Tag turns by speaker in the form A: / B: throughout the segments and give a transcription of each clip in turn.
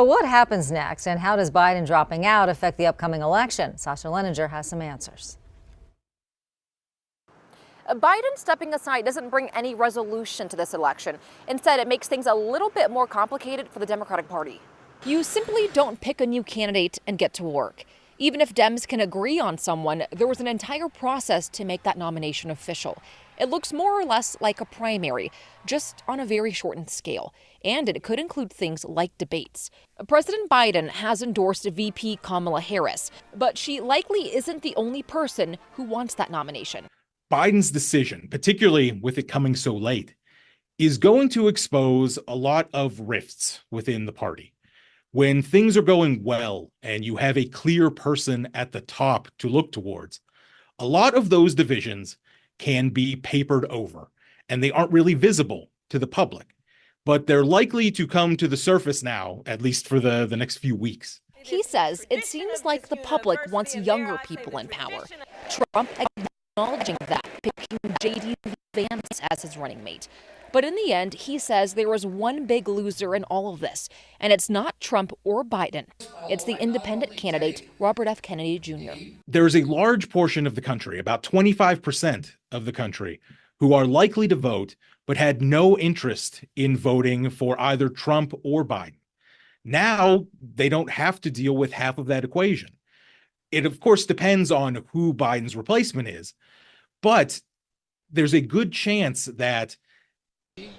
A: So what happens next, and how does Biden dropping out affect the upcoming election? Sasha Leninger has some answers.
B: Biden stepping aside doesn't bring any resolution to this election. Instead, it makes things a little bit more complicated for the Democratic Party. You simply don't pick a new candidate and get to work. Even if Dems can agree on someone, there was an entire process to make that nomination official. It looks more or less like a primary, just on a very shortened scale. And it could include things like debates. President Biden has endorsed VP Kamala Harris, but she likely isn't the only person who wants that nomination.
C: Biden's decision, particularly with it coming so late, is going to expose a lot of rifts within the party. When things are going well and you have a clear person at the top to look towards, a lot of those divisions can be papered over, and they aren't really visible to the public. But they're likely to come to the surface now, at least for the next few weeks.
B: He says it seems like the public wants younger people in power. Trump acknowledging that, picking J.D. Vance as his running mate. But in the end, he says there was one big loser in all of this, and it's not Trump or Biden. It's the independent candidate, Robert F. Kennedy Jr.
C: There's a large portion of the country, about 25% of the country, who are likely to vote, but had no interest in voting for either Trump or Biden. Now, they don't have to deal with half of that equation. It, of course, depends on who Biden's replacement is, but there's a good chance that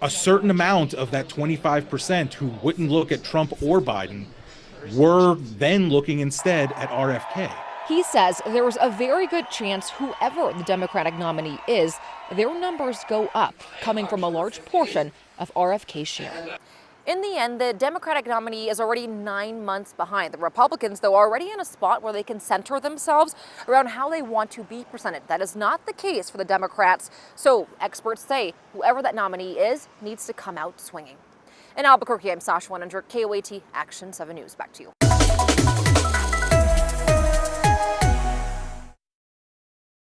C: a certain amount of that 25% who wouldn't look at Trump or Biden were then looking instead at RFK.
B: He says there's a very good chance whoever the Democratic nominee is, their numbers go up, coming from a large portion of RFK's share. In the end, the Democratic nominee is already 9 months behind. The Republicans, though, are already in a spot where they can center themselves around how they want to be presented. That is not the case for the Democrats. So experts say whoever that nominee is needs to come out swinging. In Albuquerque, I'm Sasha Leninger, KOAT Action 7 News. Back to you.